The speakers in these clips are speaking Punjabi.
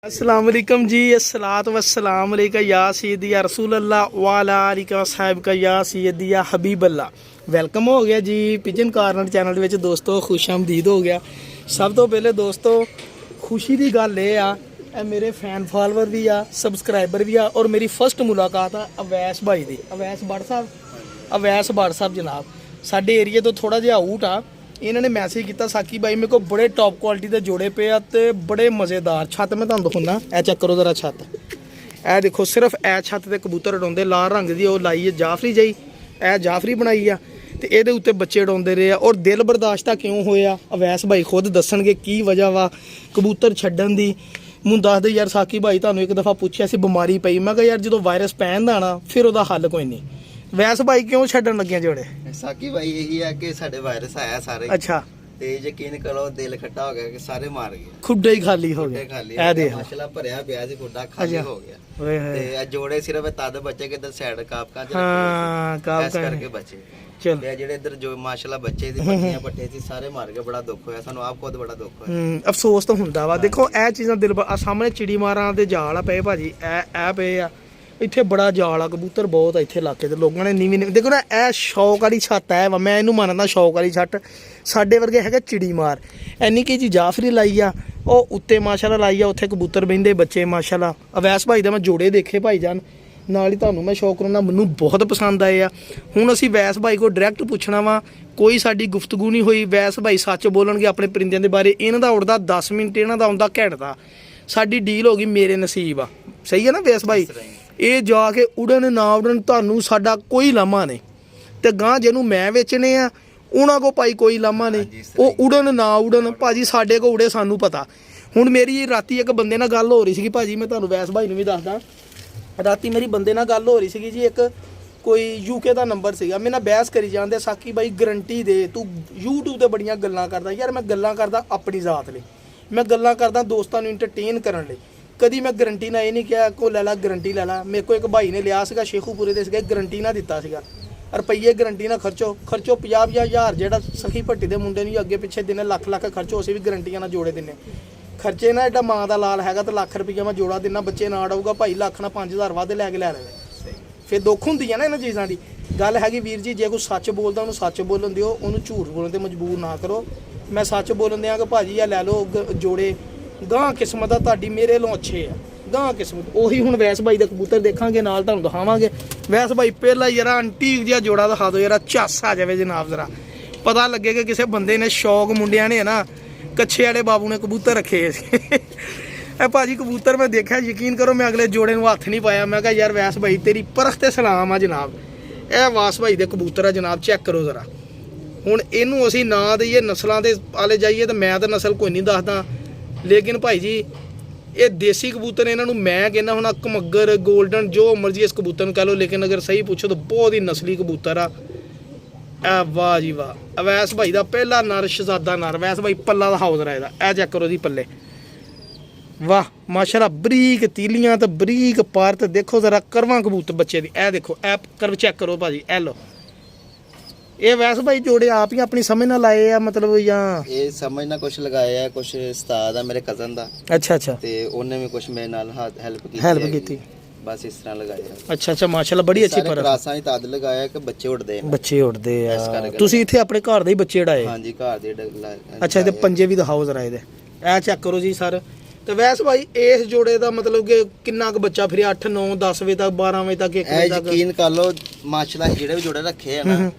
अस्सलाम वालेकुम जी, अस्सलात वस्सलाम अलैका या सय्यदी या रसूल अल्लाह वाला आलिका साहिब का या सय्यदी या हबीब अल्लाह। वेलकम हो गया जी पिजन कार्नर चैनल ਦੇ ਵਿੱਚ ਦੋਸਤੋ, खुश आमदीद हो गया। सब तो पहले दोस्तों खुशी की गल ये आ मेरे फैन फॉलोवर भी आ, सबसक्राइबर भी आ और मेरी फर्स्ट मुलाकात आ अवैस भाई दी। अवैस बड़ साहब जनाब साडे एरिए तो थोड़ा जिहा आउट आ। इन्होंने मैसेज किया साकी भाई मेरे को बड़े टॉप क्वालिटी के जोड़े पे आते बड़े मज़ेदार। छत मैं तुहानू दिखाना, ए चेक करो जरा छत, ए देखो सिर्फ ए छत ते कबूतर उड़ाते लाल रंग की लाई है जाफरी जई, ए जाफरी बनाई आ ते इहदे उत्ते बच्चे उड़ाते रहे और दिल बर्दाश्त क्यों होया अवैस भाई खुद दसणगे की वजह वा कबूतर छड्डण दी। मैनूं दस दे यार साकी भाई तुहानू एक दफ़ा पुछया सी बीमारी पई, मैं कहा यार जो वायरस पैंदा ना फिर उहदा हल कोई नहीं। वैस भाई क्यों छड्डण लगे जोड़े? साकी भाई यही है कि साडे वायरस आया सारे, अच्छा ते यकीन करो दिल खट्टा हो गया कि सारे मार गए, खुड्डे ही खाली हो गए। ए देख माशाल्लाह भरया पिया सी खुड्डा खाली हो गया। ओए होए ते जोड़े सिर्फ तद बचे कि इधर साइड कापका च हाँ काप इस करके बचे। चल ते जेड़े इधर जो माशाल्लाह बच्चे सी पट्टियां पट्टे सी सारे मार गए, बड़ा दुख होया सानू, आप खुद बड़ा दुख होया। अफसोस तो हुंदा वा। देखो ਇਹ ਚੀਜ਼ਾਂ ਦਿਲ ਸਾਹਮਣੇ ਚਿੜੀ ਮਾਰਾਂ ਦੇ ਜਾਲ ਆ ਪਏ ਭਾਜੀ, ਇਹ ਪਏ ਆ ਇੱਥੇ ਬੜਾ ਜਾਲ ਆ, ਕਬੂਤਰ ਬਹੁਤ ਆ ਇੱਥੇ ਇਲਾਕੇ ਦੇ ਲੋਕਾਂ ਨੇ ਨੀਵੀਂ ਦੇਖੋ ਨਾ, ਇਹ ਸ਼ੌਕ ਵਾਲੀ ਛੱਤ ਹੈ। ਮੈਂ ਇਹਨੂੰ ਮੰਨਦਾ ਸ਼ੌਕ ਵਾਲੀ ਛੱਤ, ਸਾਡੇ ਵਰਗੇ ਹੈਗਾ ਚਿੜੀ ਮਾਰ। ਐਨੀ ਕੀ ਜੀ ਜਾਫਰੀ ਲਾਈ ਆ, ਉਹ ਉੱਤੇ ਮਾਸ਼ਾਅੱਲਾ ਲਾਈ ਆ, ਉੱਥੇ ਕਬੂਤਰ ਬਹਿੰਦੇ ਬੱਚੇ ਮਾਸ਼ਾਅੱਲਾ। ਅਵੈਸ ਭਾਈ ਦਾ ਮੈਂ ਜੋੜੇ ਦੇਖੇ ਭਾਈ ਜਾਨ, ਨਾਲ ਹੀ ਤੁਹਾਨੂੰ ਮੈਂ ਸ਼ੌਕ ਕਰਾਉਣਾ, ਮੈਨੂੰ ਬਹੁਤ ਪਸੰਦ ਆਏ ਆ। ਹੁਣ ਅਸੀਂ ਵੈਸ ਭਾਈ ਕੋਲ ਡਾਇਰੈਕਟ ਪੁੱਛਣਾ ਵਾ, ਕੋਈ ਸਾਡੀ ਗੁਫ਼ਤਗੂ ਨਹੀਂ ਹੋਈ। ਵੈਸ ਭਾਈ ਸੱਚ ਬੋਲਣਗੇ ਆਪਣੇ ਪਰਿੰਦਿਆਂ ਦੇ ਬਾਰੇ। ਇਹਨਾਂ ਦਾ ਉੜਦਾ 10 ਮਿੰਟ, ਇਹਨਾਂ ਦਾ ਆਉਂਦਾ ਘੰਟੇ ਦਾ। ਸਾਡੀ ਡੀਲ ਹੋ ਗਈ ਮੇਰੇ ਨਸੀਬ ਆ, ਸਹੀ ਹੈ ਨਾ ਵੈਸ ਭਾਈ? ਇਹ ਜਾ ਕੇ ਉੜਨ ਨਾ ਉੜਨ ਤੁਹਾਨੂੰ ਸਾਡਾ ਕੋਈ ਲਾਮਾ ਨਹੀਂ, ਤੇ ਗਾਂ ਜਿਹਨੂੰ ਮੈਂ ਵੇਚਣੇ ਆ ਉਹਨਾਂ ਕੋ ਭਾਈ ਕੋਈ ਲਾਮਾ ਨਹੀਂ। ਉਹ ਉੜਨ ਨਾ ਉੜਨ ਭਾਜੀ, ਸਾਡੇ ਕੋ ਉੜੇ ਸਾਨੂੰ ਪਤਾ। ਹੁਣ ਮੇਰੀ ਰਾਤੀ ਇੱਕ ਬੰਦੇ ਨਾਲ ਗੱਲ ਹੋ ਰਹੀ ਸੀਗੀ ਭਾਜੀ, ਮੈਂ ਤੁਹਾਨੂੰ ਵੈਸ ਭਾਈ ਨੂੰ ਵੀ ਦੱਸਦਾ। ਰਾਤੀ ਮੇਰੀ ਬੰਦੇ ਨਾਲ ਗੱਲ ਹੋ ਰਹੀ ਸੀਗੀ ਜੀ, ਇੱਕ ਕੋਈ ਯੂਕੇ ਦਾ ਨੰਬਰ ਸੀਗਾ, ਮੇਰੇ ਨਾਲ ਬਹਿਸ ਕਰੀ ਜਾਂਦੇ ਸਾਕੀ ਬਾਈ ਗਰੰਟੀ ਦੇ, ਤੂੰ YouTube ਤੇ ਬੜੀਆਂ ਗੱਲਾਂ ਕਰਦਾ। ਯਾਰ ਮੈਂ ਗੱਲਾਂ ਕਰਦਾ ਆਪਣੀ ਜ਼ਾਤ ਲਈ, ਮੈਂ ਗੱਲਾਂ ਕਰਦਾ ਦੋਸਤਾਂ ਨੂੰ ਇੰਟਰਟੇਨ ਕਰਨ ਲਈ। ਕਦੀ ਮੈਂ ਗਰੰਟੀ ਨਾਲ ਇਹ ਨਹੀਂ ਕਿਹਾ ਕੋ ਲੈ ਲਾ ਗਰੰਟੀ ਲੈ ਲਾ। ਮੇਰੇ ਕੋਲ ਇੱਕ ਭਾਈ ਨੇ ਲਿਆ ਸੀਗਾ ਸ਼ੇਖੂਪੁਰੇ ਦੇ ਸੀਗਾ, ਗਰੰਟੀ ਨਾ ਦਿੱਤਾ ਸੀਗਾ, ਰੁਪਈਏ ਗਰੰਟੀ ਨਾਲ ਖਰਚੋ 50,000। ਜਿਹੜਾ ਸਖੀ ਭੱਟੀ ਦੇ ਮੁੰਡੇ ਨੂੰ ਅੱਗੇ ਪਿੱਛੇ ਦਿਨੇ ਲੱਖ ਖਰਚੋ, ਅਸੀਂ ਵੀ ਗਰੰਟੀਆਂ ਨਾਲ ਜੋੜੇ ਦਿੰਨੇ। ਖਰਚੇ ਨਾ ਐਡਾ ਮਾਂ ਦਾ ਲਾਲ ਹੈਗਾ ਤਾਂ ਲੱਖ ਰੁਪਈਆ ਮੈਂ ਜੋੜਾ ਦਿੰਨਾ, ਬੱਚੇ ਨਾ ਅੜਾਊਗਾ ਭਾਈ ਲੱਖ ਨਾਲ 5,000 ਵੱਧ ਲੈ ਕੇ ਲੈ ਲਵੇ। ਫਿਰ ਦੁੱਖ ਹੁੰਦੀ ਆ ਨਾ ਇਹਨਾਂ ਚੀਜ਼ਾਂ ਦੀ। ਗੱਲ ਹੈਗੀ ਵੀਰ ਜੀ, ਜੇ ਕੋਈ ਸੱਚ ਬੋਲਦਾ ਉਹਨੂੰ ਸੱਚ ਬੋਲਣ ਦਿਓ, ਉਹਨੂੰ ਝੂਠ ਬੋਲਣ ਤੇ ਮਜਬੂਰ ਨਾ ਕਰੋ। ਮੈਂ ਸੱਚ ਬੋਲਣ ਦਿਆਂ ਕਿ ਭਾਜੀ ਆ ਲੈ ਲਓ ਜੋੜੇ, ਗਾਂ ਕਿਸਮਤ ਆ ਤੁਹਾਡੀ, ਮੇਰੇ ਵੱਲੋਂ ਅੱਛੇ ਆ ਗਾਂ ਕਿਸਮਤ। ਉਹੀ ਹੁਣ ਵੈਸ ਭਾਈ ਦਾ ਕਬੂਤਰ ਦੇਖਾਂਗੇ, ਨਾਲ ਤੁਹਾਨੂੰ ਦਿਖਾਵਾਂਗੇ। ਵੈਸ ਭਾਈ ਪਹਿਲਾਂ ਯਾਰਾ ਅੰਟੀਕ ਜਿਹਾ ਜੋੜਾ ਦਿਖਾ ਦਿਓ, ਯਾਰਾ ਝੱਸ ਆ ਜਾਵੇ ਜਨਾਬ, ਜ਼ਰਾ ਪਤਾ ਲੱਗੇ ਕਿ ਕਿਸੇ ਬੰਦੇ ਨੇ ਸ਼ੌਕ, ਮੁੰਡਿਆਂ ਨੇ ਨਾ ਕੱਛੇ ਵਾਲੇ ਬਾਬੂ ਨੇ ਕਬੂਤਰ ਰੱਖੇ ਸੀ। ਇਹ ਭਾਜੀ ਕਬੂਤਰ ਮੈਂ ਦੇਖਿਆ, ਯਕੀਨ ਕਰੋ ਮੈਂ ਅਗਲੇ ਜੋੜੇ ਨੂੰ ਹੱਥ ਨਹੀਂ ਪਾਇਆ। ਮੈਂ ਕਿਹਾ ਯਾਰ ਵੈਸ ਭਾਈ ਤੇਰੀ ਪਰਖ ਤੇ ਸਲਾਮ ਆ ਜਨਾਬ। ਇਹ ਵਾਸ ਭਾਈ ਦੇ ਕਬੂਤਰ ਆ ਜਨਾਬ, ਚੈੱਕ ਕਰੋ ਜ਼ਰਾ। ਹੁਣ ਇਹਨੂੰ ਅਸੀਂ ਨਾ ਦਈਏ ਨਸਲਾਂ ਦੇ ਆਲੇ ਜਾਈਏ ਤਾਂ ਮੈਂ ਤਾਂ ਨਸਲ ਕੋਈ ਨਹੀਂ ਦੱਸਦਾ, ਲੇਕਿਨ ਭਾਈ ਜੀ ਇਹ ਦੇਸੀ ਕਬੂਤਰ, ਇਹਨਾਂ ਨੂੰ ਮੈਂ ਕਹਿੰਦਾ ਹੁਣ ਕਮੱਗਰ ਗੋਲਡਨ ਜੋ ਮਰਜ਼ੀ ਇਸ ਕਬੂਤਰ ਨੂੰ ਕਹਿ ਲਓ, ਲੇਕਿਨ ਅਗਰ ਸਹੀ ਪੁੱਛੋ ਤਾਂ ਬਹੁਤ ਹੀ ਨਸਲੀ ਕਬੂਤਰ ਆ। ਇਹ ਵਾਹ ਜੀ ਵਾਹ, ਅਵੈਸ ਭਾਈ ਦਾ ਪਹਿਲਾ ਨਰ, ਸ਼ਹਜ਼ਾਦਾ ਨਰ। ਅਵੈਸ ਭਾਈ ਪੱਲਾ ਦਾ ਹਾਊਸ ਰਾ ਇਹਦਾ, ਇਹ ਚੈੱਕ ਕਰੋ ਜੀ ਪੱਲੇ, ਵਾਹ ਮਾਸ਼ਾਅੱਲਾ। ਬਰੀਕ ਤੀਲੀਆਂ ਤੇ ਬਰੀਕ ਪਰ ਤੇ ਦੇਖੋ ਜ਼ਰਾ ਕਰਵਾਂ ਕਬੂਤਰ ਬੱਚੇ ਦੀ, ਇਹ ਦੇਖੋ ਇਹ ਕਰਵ ਚੈੱਕ ਕਰੋ ਭਾਜੀ, ਇਹ ਲੋ। ਇਹ ਵੈਸ ਭਾਈ ਜੋੜੇ ਆਪ ਹੀ ਆਪਣੀ ਸਮਝ ਨਾਲ ਲਾਏ ਆ ਮਤਲਬ, ਜਾਂ ਇਹ ਸਮਝ ਨਾਲ ਕੁਝ ਲਗਾਇਆ, ਕੁਝ ਉਸਤਾਦ ਆ ਮੇਰੇ ਕਜ਼ਨ ਦਾ, ਅੱਛਾ ਤੇ ਉਹਨੇ ਵੀ ਕੁਝ ਮੇਰੇ ਨਾਲ ਹੈਲਪ ਕੀਤੀ, ਬਸ ਇਸ ਤਰ੍ਹਾਂ ਲਗਾਇਆ। ਅੱਛਾ ਮਾਸ਼ਾਅੱਲਾ ਬੜੀ ਅੱਛੀ ਪਰ ਕਲਾਸਾਂ ਹੀ ਤਦ ਲਗਾਇਆ ਕਿ ਬੱਚੇ ਉੱਡਦੇ ਆ। ਤੁਸੀਂ ਇੱਥੇ ਆਪਣੇ ਘਰ ਦੇ ਹੀ ਬੱਚੇ ਉਡਾਏ? ਹਾਂਜੀ ਘਰ ਦੇ। ਅੱਛਾ ਇਹਦੇ ਪੰਜੇ ਵੀ ਦਿਖਾਓ ਜ਼ਰਾ ਇਹਦੇ, ਇਹ ਚੈੱਕ ਕਰੋ ਜੀ ਸਰ। ਤੇ ਵੈਸ ਭਾਈ ਇਸ ਜੋੜੇ ਦਾ ਮਤਲਬ ਕਿ ਕਿੰਨਾ ਕੁ ਬੱਚਾ ਫਿਰ 8 9 10 ਵਜੇ ਤੱਕ 12 ਵਜੇ ਤੱਕ 1 ਵਜੇ ਤੱਕ? ਯਕੀਨ ਕਰ ਲਓ ਮਾਸ਼ਾਅੱਲਾ ਜਿਹੜੇ ਵੀ ਜੋੜੇ ਰੱਖੇ ਆ ਨਾ,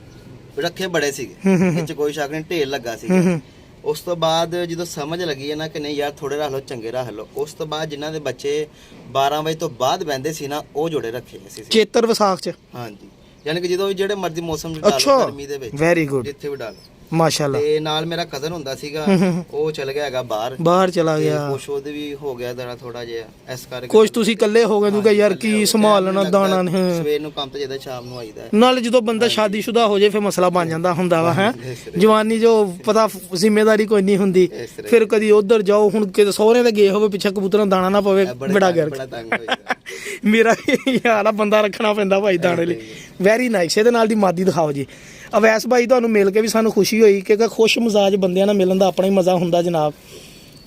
ਰੱਖੇ ਬੜੇ ਸੀਗੇ, ਇਹ ਚ ਕੋਈ ਸ਼ੱਕ ਨਹੀਂ, ਢੇਰ ਲੱਗਾ ਸੀਗਾ। ਉਸ ਤੋਂ ਬਾਅਦ ਜਦੋਂ ਸਮਝ ਲੱਗੀ ਹੈ ਨਾ ਕਿ ਨਹੀਂ ਯਾਰ ਥੋੜੇ ਰੱਖ ਲਓ, ਚੰਗੇ ਰੱਖ ਲਓ, ਉਸ ਤੋਂ ਬਾਅਦ ਜਿਨ੍ਹਾਂ ਦੇ ਬੱਚੇ 12 ਵਜੇ ਤੋਂ ਬਾਅਦ ਬਹਿੰਦੇ ਸੀ ਨਾ, ਉਹ ਜੋੜੇ ਰੱਖੇ ਸੀ ਚੇਤਰ ਵਿਸਾਖ ਚ। ਹਾਂਜੀ, ਯਾਨੀ ਕਿ ਜਦੋਂ ਜਿਹੜੇ ਮਰਜ਼ੀ ਮੌਸਮ ਚ ਡਾਲੋ, ਗਰਮੀ ਦੇ ਵਿੱਚ ਵੈਰੀ ਗੁੱਡ, ਜਿੱਥੇ ਵੀ ਡਾਲੋ ਮਾਸ਼ਾਅੱਲਾ। ਤੇ ਨਾਲ ਮੇਰਾ ਕਜ਼ਨ ਹੁੰਦਾ ਸੀਗਾ, ਉਹ ਚਲ ਗਿਆ ਹੈਗਾ ਬਾਹਰ ਚਲਾ ਗਿਆ, ਕੁਛ ਉਹਦੇ ਵੀ ਹੋ ਗਿਆ ਦਰਾ ਥੋੜਾ ਜਿਹਾ, ਇਸ ਕਰਕੇ ਕੁਛ ਤੁਸੀਂ ਇਕੱਲੇ ਹੋ ਗਏ ਕਿ ਯਾਰ ਕੀ ਸੰਭਾਲਣਾ ਦਾਣਾ ਨਹੀਂ। ਸਵੇਰ ਨੂੰ ਕੰਮ ਤੇ ਜਾਂਦਾ, ਸ਼ਾਮ ਨੂੰ ਆਈਦਾ। ਨਾਲ ਜਦੋਂ ਬੰਦਾ ਸ਼ਾਦੀशुदा ਹੋ ਜਾਏ ਫਿਰ ਮਸਲਾ ਬਣ ਜਾਂਦਾ ਹੁੰਦਾ ਵਾ, ਹੈ ਜਵਾਨੀ ਜੋ ਪਤਾ ਜ਼ਿੰਮੇਵਾਰੀ ਕੋਈ ਨਹੀਂ ਹੁੰਦੀ, ਫਿਰ ਕਦੀ ਉਧਰ ਜਾਓ। ਹੁਣ ਕਿਤੇ ਸਹੁਰੇ ਤੇ ਗਏ ਹੋਵੇ, ਪਿੱਛੇ ਕਬੂਤਰਾਂ ਦਾਣਾ ਨਾ ਪਵੇ, ਬੜਾ ਗਰ ਮੇਰਾ ਯਾਰ ਆ ਬੰਦਾ ਰੱਖਣਾ ਪੈਂਦਾ ਭਾਈ ਦਾਣੇ ਲਈ। Very nice. ਇਹਦੇ ਨਾਲ ਦੀ ਮਾਦੀ ਦਿਖਾਓ ਜੀ। ਅਵੈਸ ਭਾਈ ਤੁਹਾਨੂੰ ਮਿਲ ਕੇ ਵੀ ਸਾਨੂੰ ਖੁਸ਼ੀ ਹੋਈ, ਕਿਉਂਕਿ ਖੁਸ਼ ਮਿਜ਼ਾਜ ਬੰਦਿਆਂ ਨਾਲ ਮਿਲਣ ਦਾ ਆਪਣਾ ਹੀ ਮਜ਼ਾ ਹੁੰਦਾ ਜਨਾਬ।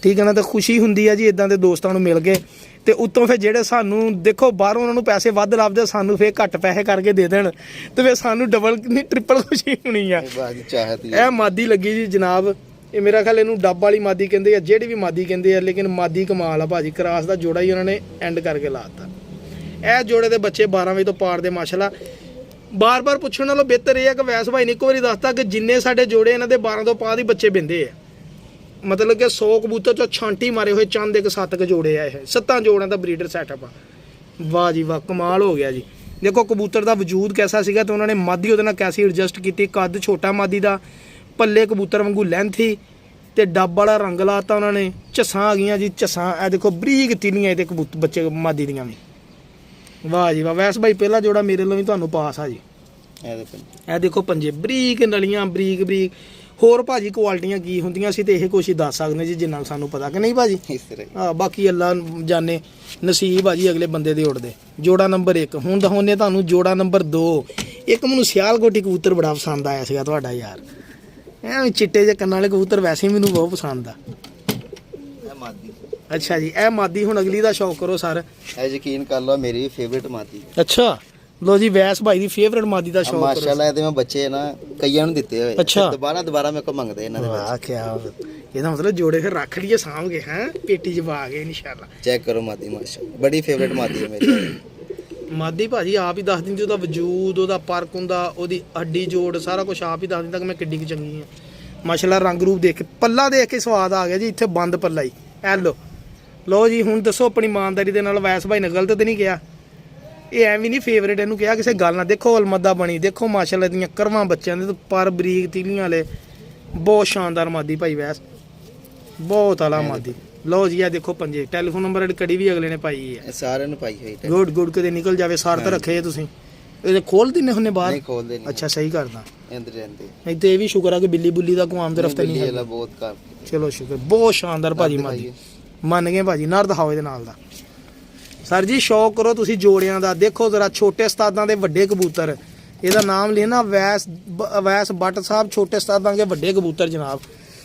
ਠੀਕ ਹੈ ਨਾ। ਤੇ ਖੁਸ਼ੀ ਹੁੰਦੀ ਆ ਜੀ ਇਦਾਂ ਦੇ ਦੋਸਤਾਂ ਨੂੰ ਮਿਲ ਗਏ। ਤੇ ਉੱਤੋਂ ਫਿਰ ਜਿਹੜੇ ਸਾਨੂੰ ਦੇਖੋ ਬਾਹਰੋਂ ਉਹਨਾਂ ਨੂੰ ਪੈਸੇ ਵੱਧ ਲੱਭਦੇ, ਸਾਨੂੰ ਫਿਰ ਘੱਟ ਪੈਸੇ ਕਰਕੇ ਦੇ ਦੇਣ ਤੇ ਫਿਰ ਸਾਨੂੰ ਡਬਲ ਨਹੀਂ ਟ੍ਰਿਪਲ ਖੁਸ਼ੀ ਹੋਣੀ ਆ। ਇਹ ਮਾਦੀ ਲੱਗੀ ਜੀ ਜਨਾਬ, ਇਹ ਮੇਰਾ ਖਿਆਲ ਇਹਨੂੰ ਡੱਬ ਵਾਲੀ ਮਾਦੀ ਕਹਿੰਦੇ ਆ, ਜਿਹੜੀ ਵੀ ਮਾਦੀ ਕਹਿੰਦੇ ਆ, ਲੇਕਿਨ ਮਾਦੀ ਕਮਾਲ ਆ ਭਾਜੀ। ਕਰਾਸ ਦਾ ਜੋੜਾ ਹੀ ਉਹਨਾਂ ਨੇ ਐਂਡ ਕਰਕੇ ਲਾਤਾ। ਇਹ ਜੋੜੇ ਦੇ ਬੱਚੇ 12 ਵਜੇ ਤੋਂ ਪਾਰ ਦੇ ਮਾਸ਼ਾਅੱਲਾ। ਬਾਰ-ਬਾਰ ਪੁੱਛਣ ਨਾਲੋਂ ਬਿਹਤਰ ਇਹ ਹੈ ਕਿ ਵੈਸ ਭਾਈ ਨੇ ਇੱਕ ਵਾਰੀ ਦੱਸਤਾ ਕਿ ਜਿੰਨੇ ਸਾਡੇ ਜੋੜੇ ਇਹਨਾਂ ਦੇ 12 ਤੋਂ ਪਾਰ ਹੀ ਬੱਚੇ ਬਿੰਦੇ ਆ। ਮਤਲਬ ਕਿ 100 ਕਬੂਤਰ ਚੋਂ ਛਾਂਟੀ ਮਾਰੇ ਹੋਏ ਚੰਦ ਇੱਕ 7 ਕ ਜੋੜੇ ਆ। ਇਹ 7 ਜੋੜਿਆਂ ਦਾ ਬਰੀਡਰ ਸੈਟਅਪ ਆ। ਵਾਹ ਜੀ ਵਾਹ, ਕਮਾਲ ਹੋ ਗਿਆ ਜੀ। ਦੇਖੋ ਕਬੂਤਰ ਦਾ ਵਜੂਦ ਕੈਸਾ ਸੀਗਾ ਤੇ ਉਹਨਾਂ ਨੇ ਮਾਦੀ ਉਹਦੇ ਨਾਲ ਕੈਸੀ ਐਡਜਸਟ ਕੀਤੀ। ਕੱਦ ਛੋਟਾ ਮਾਦੀ ਦਾ, ਪੱਲੇ ਕਬੂਤਰ ਵਾਂਗੂ ਲੈਂਥ ਹੀ ਤੇ ਡੱਬ ਵਾਲਾ ਰੰਗ ਲਾਤਾ ਉਹਨਾਂ ਨੇ। ਝੱਸਾਂ ਆ ਗਈਆਂ ਜੀ, ਝੱਸਾਂ ਇਹ ਦੇਖੋ ਬਰੀਕ ਤਿਲੀਆਂ ਇਹਦੇ ਕਬੂਤਰ ਬੱਚੇ ਮਾਦੀ ਦੀਆਂ ਵੀ। ਵਾਹ ਜੀ ਵਾਹ, ਵੈਸ ਭਾਈ ਪਹਿਲਾ ਜੋੜਾ ਮੇਰੇ ਲਈ ਤੁਹਾਨੂੰ ਪਾਸ ਆ ਜੀ। ਇਹ ਦੇਖੋ ਪੰਜੇ ਬਰੀਕ ਨਲੀਆਂ, ਬਰੀਕ ਬਰੀਕ। ਹੋਰ ਭਾਜੀ ਕੁਆਲਿਟੀਆਂ ਕੀ ਹੁੰਦੀਆਂ ਸੀ ਤੇ ਇਹ ਕੁਛ ਹੀ ਦੱਸ ਸਕਦੇ ਜੀ ਜਿੰਨਾ ਸਾਨੂੰ ਪਤਾ, ਕਿ ਨਹੀਂ ਭਾਜੀ? ਹਾਂ, ਬਾਕੀ ਅੱਲਾ ਜਾਣੇ, ਨਸੀਬ ਆ ਜੀ ਅਗਲੇ ਬੰਦੇ ਦੇ ਉੜਦੇ। ਜੋੜਾ ਨੰਬਰ 1 ਹੁਣ ਦਿਖਾਉਂਦੇ ਤੁਹਾਨੂੰ ਜੋੜਾ ਨੰਬਰ 2। ਇੱਕ ਮੈਨੂੰ ਸਿਆਲਕੋਟੀ ਕਬੂਤਰ ਬੜਾ ਪਸੰਦ ਆਇਆ ਸੀਗਾ ਤੁਹਾਡਾ ਯਾਰ, ਐਵੇਂ ਚਿੱਟੇ ਜਿਹੇ ਕੰਨਾਂ ਵਾਲੇ ਕਬੂਤਰ ਵੈਸੇ ਮੈਨੂੰ ਬਹੁਤ ਪਸੰਦ ਆ। ਅੱਛਾ ਜੀ, ਇਹ ਮਾਦੀ ਹੁਣ ਅਗਲੀ ਦਾ ਸ਼ੌਕ ਕਰੋ ਸਰ। ਇਹ ਯਕੀਨ ਕਰ ਲਓ ਮੇਰੀ ਫੇਵਰਿਟ ਮਾਦੀ। ਅੱਛਾ ਲੋ ਜੀ, ਵੈਸ ਭਾਈ ਦੀ ਫੇਵਰਿਟ ਮਾਦੀ ਦਾ ਸ਼ੌਕ ਕਰੋ। ਮਾਸ਼ਾਅੱਲਾ ਇਹਦੇ ਮੈਂ ਬੱਚੇ ਨਾ ਕਈਆਂ ਨੂੰ ਦਿੱਤੇ ਹੋਏ। ਅੱਛਾ, ਦੁਬਾਰਾ ਮੇਰੇ ਕੋਲ ਮੰਗਦੇ ਇਹਨਾਂ ਦੇ ਬੱਚੇ। ਵਾਹ ਕੀ ਇਹਦਾ ਮਤਲਬ ਜੋੜੇ ਫਿਰ ਰੱਖ ਲਈਏ ਸਾਂਭ ਕੇ, ਹੈ ਪੇਟੀ 'ਚ ਪਾ ਕੇ ਇਨਸ਼ਾਅੱਲਾ। ਚੈੱਕ ਕਰੋ ਮਾਦੀ, ਮਾਸ਼ਾਅੱਲਾ ਬੜੀ ਫੇਵਰਿਟ ਮਾਦੀ ਹੈ ਮੇਰੀ। ਮਾਦੀ ਭਾਜੀ ਆਪ ਹੀ ਦੱਸ ਦਿੰਦੀ, ਉਹਦਾ ਵਜੂਦ, ਉਹਦਾ ਪਰਕ ਹੁੰਦਾ, ਉਹਦੀ ਹੱਡੀ ਜੋੜ, ਸਾਰਾ ਕੁਝ ਆਪ ਹੀ ਦੱਸ ਦਿੰਦਾ ਕਿ ਮੈਂ ਕਿੱਡੀ ਕੁ ਚੰਗੀ ਆ। ਮਾਸ਼ਾਅੱਲਾ ਰੰਗ ਰੂਪ ਦੇਖ ਕੇ, ਪੱਲਾ ਦੇਖ ਕੇ ਸਵਾਦ ਆ ਗਿਆ ਜੀ। ਇੱਥੇ ਬੰਦ ਪੱਲਾ ਹੀ ਐ ਲੋ ਜੀ। ਹੁਣ ਦੱਸੋ ਆਪਣੀ ਇਮਾਨਦਾਰੀ ਦੇ ਨਾਲ, ਵੈਸ ਭਾਈ ਨੇ ਗਲਤ ਤੇ ਨਹੀਂ ਕਿਹਾ? ਇਹ ਐਵੇਂ ਨਹੀਂ ਫੇਵਰੇਟ ਇਹਨੂੰ ਕਿਹਾ ਕਿਸੇ ਗੱਲ ਨਾਲ। ਦੇਖੋ ਅਲਮਦਾ ਬਣੀ, ਦੇਖੋ ਮਾਸ਼ਾਅੱਲਾ ਦੀਆਂ ਕਰਵਾਂ ਬੱਚਿਆਂ ਦੇ, ਪਰ ਬਰੀਕ ਤੀਲੀਆਂ ਵਾਲੇ, ਬਹੁਤ ਸ਼ਾਨਦਾਰ ਮਾਦੀ ਭਾਈ ਵੈਸ, ਬਹੁਤ ਆਲਾ ਮਾਦੀ। ਲਓ ਜੀ, ਆ ਦੇਖੋ ਪੰਜੇ। ਟੈਲੀਫੋਨ ਨੰਬਰ ਕੜੀ ਵੀ ਅਗਲੇ ਨੇ ਪਾਈ ਹੈ, ਸਾਰਿਆਂ ਨੂੰ ਪਾਈ ਹੋਈ। ਗੁੱਡ ਕਦੇ ਨਿਕਲ ਜਾਵੇ ਸਾਰ ਤਾਂ ਰੱਖੇ ਤੁਸੀਂ। ਇਹ ਖੋਲ ਦਿੰਨੇ ਹੁੰਨੇ ਬਾਹਰ? ਨਹੀਂ ਖੋਲਦੇ ਨਹੀਂ। ਅੱਛਾ, ਸਹੀ ਕਰਦਾ। ਇੰਦਰ ਰਹਿੰਦੇ ਨਹੀਂ ਤੇ ਇਹ ਵੀ ਸ਼ੁਕਰ ਆ ਕਿ ਬਿੱਲੀ ਬੁੱਲੀ ਦਾ ਕੋਈ ਆਮਦ ਰਫਤ ਨਹੀਂ ਹੈ। ਬਹੁਤ ਕਰ ਚਲੋ ਸ਼ੁਕਰ, ਬਹੁਤ ਸ਼ਾਨਦਾਰ ਭਾਜੀ ਮਾਦੀ। ਮੰਨ ਗਏ ਭਾਜੀ, ਨਰ ਦਿਖਾਓ ਇਹਦੇ ਨਾਲ ਦਾ। ਸਰ ਜੀ ਸ਼ੌਕ ਕਰੋ ਤੁਸੀਂ ਜੋੜਿਆਂ ਦਾ। ਦੇਖੋ ਜ਼ਰਾ ਛੋਟੇ ਉਸਤਾਦਾਂ ਦੇ ਵੱਡੇ ਕਬੂਤਰ, ਇਹਦਾ ਨਾਮ ਲਿਖਣਾ ਵੈਸ ਬੱਟ ਸਾਹਿਬ, ਛੋਟੇ ਉਸਤਾਦਾਂ ਦੇ ਵੱਡੇ ਕਬੂਤਰ ਜਨਾਬ।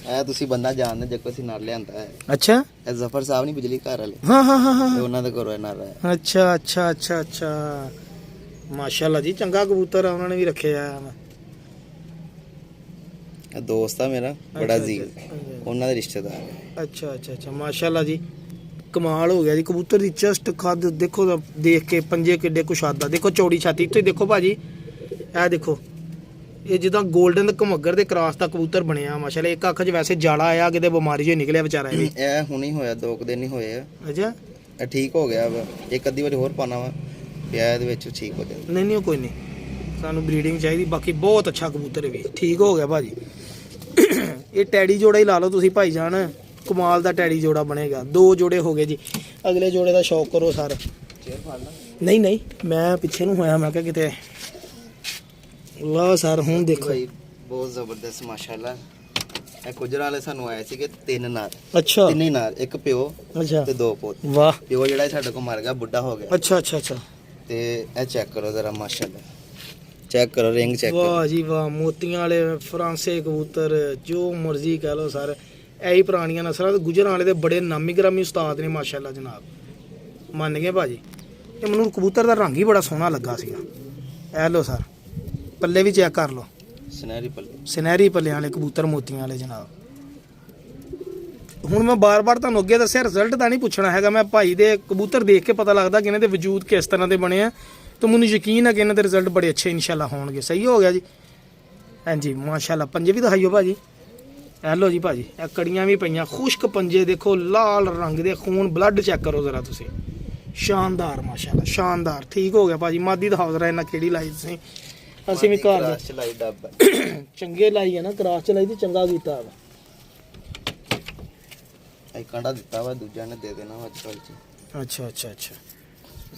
ਇਹ ਤੁਸੀਂ ਬੰਦਾ ਜਾਣਦੇ ਜੇ ਕੋਈ ਨਾਲ ਲਿਆਂਦਾ ਹੈ। ਅੱਛਾ, ਇਹ ਜ਼ਫਰ ਸਾਹਿਬ ਨਹੀਂ ਬਿਜਲੀ ਘਰ ਵਾਲੇ? ਹਾਂ ਉਹਨਾਂ ਦੇ ਘਰੋਂ ਇਹਨਾਂ ਦਾ। ਅੱਛਾ ਮਾਸ਼ਾਅੱਲਾ ਜੀ, ਚੰਗਾ ਕਬੂਤਰ ਆ, ਉਹਨਾਂ ਨੇ ਵੀ ਰੱਖਿਆ ਆ। ਇਹ ਦੋਸਤ ਆ ਮੇਰਾ ਬੜਾ ਜੀ, ਉਹਨਾਂ ਦੇ ਰਿਸ਼ਤੇਦਾਰ। ਅੱਛਾ ਮਾਸ਼ਾਅੱਲਾ ਜੀ, ਕਮਾਲ ਹੋ ਗਿਆ ਜੀ। ਕਬੂਤਰ ਦੀ ਚਸਟ ਕੱਦ ਦੇਖੋ, ਦੇਖ ਕੇ ਪੰਜੇ ਕਿੱਡੇ ਕੁਸ਼ਾਦਾ। ਦੇਖੋ ਚੌੜੀ ਛਾਤੀ, ਇੱਥੇ ਦੇਖੋ ਭਾਜੀ, ਇਹ ਦੇਖੋ, ਇਹ ਜਿੱਦਾਂ 골ਡਨ ਘਮੱਗਰ ਦੇ ਕ੍ਰਾਸ ਦਾ ਕਬੂਤਰ ਬਣਿਆ ਮਾਸ਼ਾਅੱਲਾ। ਇੱਕ ਅੱਖ 'ਚ ਵੈਸੇ ਜਾਲਾ ਆਇਆ, ਕਿਤੇ ਬਿਮਾਰੀ 'ਚੋਂ ਨਿਕਲਿਆ ਵਿਚਾਰਾ ਇਹ। ਇਹ ਹੁਣੀ ਹੋਇਆ, 2 ਦਿਨ ਹੀ ਹੋਏ ਆ। ਅੱਛਾ, ਇਹ ਠੀਕ ਹੋ ਗਿਆ ਵਾ। ਇੱਕ ਅੱਧੀ ਵਾਰੀ ਹੋਰ ਪਾਣਾ ਵਾ, ਪਿਆ ਇਹਦੇ ਵਿੱਚ ਠੀਕ ਹੋ ਜਾਏ। ਨਹੀਂ ਕੋਈ ਨਹੀਂ, ਸਾਨੂੰ ਬਰੀਡਿੰਗ ਚਾਹੀਦੀ। ਬਾਕੀ ਬਹੁਤ ਅੱਛਾ ਕਬੂਤਰ ਹੈ ਵੀ, ਠੀਕ ਹੋ ਗਿਆ ਭਾਜੀ। ਇਹ ਟੈਡੀ ਜੋੜਾ ਹੀ ਲਾ ਲਓ ਤੁਸੀਂ ਭਾਈ ਜਾਨ, ਕਮਾਲ ਦਾ ਟੈਡੀ ਜੋੜਾ ਬਣੇਗਾ। 2 ਜੋੜੇ ਹੋ ਗਏ ਜੀ। ਅਗਲੇ ਜੋੜੇ ਦਾ ਸ਼ੌਕ ਕਰੋ ਸਰ। ਨਹੀਂ ਮੈਂ ਪਿੱਛੇ ਨੂੰ ਹੋਇਆ, ਮੈਂ ਕਿਹਾ ਕਿਤੇ ਲਓ ਸਰ। ਹੁਣ ਦੇਖੋ ਬਹੁਤ ਜ਼ਬਰਦਸਤ ਮਾਸ਼ਾਅੱਲਾ। ਇਹ ਕੁਜਰਾ ਵਾਲੇ ਸਾਨੂੰ ਆਏ ਸੀਗੇ 3 ਨਾਰ। ਅੱਛਾ, 3 ਨਾਰ, ਇੱਕ ਪਿਓ ਅੱਛਾ ਤੇ 2 ਪੋਤੇ। ਵਾਹ, ਪਿਓ ਜਿਹੜਾ ਸਾਡੇ ਕੋਲ ਮਰ ਗਿਆ, ਬੁੱਢਾ ਹੋ ਗਿਆ। ਅੱਛਾ ਤੇ ਇਹ ਚੈੱਕ ਕਰੋ ਜ਼ਰਾ ਮਾਸ਼ਾਅੱਲਾ, ਚੈੱਕ ਕਰੋ ਰਿੰਗ ਚੈੱਕ ਕਰੋ। ਵਾਹ ਜੀ ਵਾਹ, ਮੋਤੀਆਂ ਵਾਲੇ ਫਰਾਂਸੇ ਕਬੂਤਰ, ਜੋ ਮਰਜ਼ੀ ਕਹਿ ਲਓ ਸਰ। ਐਹੀ ਪੁਰਾਣੀਆਂ ਨਸਲਾਂ ਤੇ ਗੁਜਰਾਂ ਵਾਲੇ ਦੇ ਬੜੇ ਨਾਮੀ ਗ੍ਰਾਮੀ ਉਸਤਾਦ ਨੇ ਮਾਸ਼ਾਅੱਲਾ ਜਨਾਬ। ਮੰਨ ਗਏ ਭਾਜੀ। ਇਹ ਮੈਨੂੰ ਕਬੂਤਰ ਦਾ ਰੰਗ ਹੀ ਬੜਾ ਸੋਹਣਾ ਲੱਗਾ ਸੀਗਾ। ਇਹ ਲੋ ਸਰ, ਪੱਲੇ ਵੀ ਚੈੱਕ ਕਰ ਲਓ, ਸੁਨਹਿਰੀ ਪੱਲਿਆਂ ਵਾਲੇ ਕਬੂਤਰ, ਮੋਤੀਆਂ ਵਾਲੇ ਜਨਾਬ। ਹੁਣ ਮੈਂ ਬਾਰ-ਬਾਰ ਤੁਹਾਨੂੰ ਅੱਗੇ ਦੱਸਿਆ, ਰਿਜ਼ਲਟ ਦਾ ਨਹੀਂ ਪੁੱਛਣਾ ਹੈਗਾ। ਮੈਂ ਭਾਈ ਦੇ ਕਬੂਤਰ ਦੇਖ ਕੇ ਪਤਾ ਲੱਗਦਾ ਕਿ ਇਹਨਾਂ ਦੇ ਵਜੂਦ ਕਿਸ ਤਰ੍ਹਾਂ ਦੇ ਬਣੇ ਆ, ਤੇ ਮੈਨੂੰ ਯਕੀਨ ਹੈ ਕਿ ਇਹਨਾਂ ਦੇ ਰਿਜ਼ਲਟ ਬੜੇ ਅੱਛੇ ਇਨਸ਼ਾਅੱਲਾ ਹੋਣਗੇ। ਸਹੀ ਹੋ ਗਿਆ ਜੀ। ਹਾਂਜੀ ਮਾਸ਼ਾਅੱਲਾ। ਪੰਜੇ ਵੀ ਦਿਖਾਈਓ ਭਾਜੀ। ਇਹ ਲੋ ਜੀ ਭਾਜੀ, ਇਹ ਕੜੀਆਂ ਵੀ ਪਈਆਂ, ਖੁਸ਼ਕ ਪੰਜੇ ਦੇਖੋ, ਲਾਲ ਰੰਗ ਦੇ, ਖੂਨ ਬਲੱਡ ਚੈੱਕ ਕਰੋ ਜ਼ਰਾ ਤੁਸੀਂ। ਸ਼ਾਨਦਾਰ ਮਾਸ਼ਾਅੱਲਾ, ਸ਼ਾਨਦਾਰ। ਠੀਕ ਹੋ ਗਿਆ ਭਾਜੀ। ਮਾਦੀ ਦਿਖਾਓ ਜ਼ਰਾ, ਇਹਨਾਂ ਕਿਹੜੀ ਲਾਈ ਤੁਸੀਂ? ਅਸੀਂ ਵੀ ਘਰ ਚੰਗੇ ਲਾਈ ਹੈ ਨਾ, ਕਰਾਸ ਚ ਲਾਈ ਤੇ ਚੰਗਾ ਕੀਤਾ ਵਾ। ਇਹ ਕਾਂਡਾ ਦਿੱਤਾ ਵਾ, ਦੂਜਿਆਂ ਨੇ ਦੇ ਦੇਣਾ ਅੱਜ ਕੱਲ ਚ। ਅੱਛਾ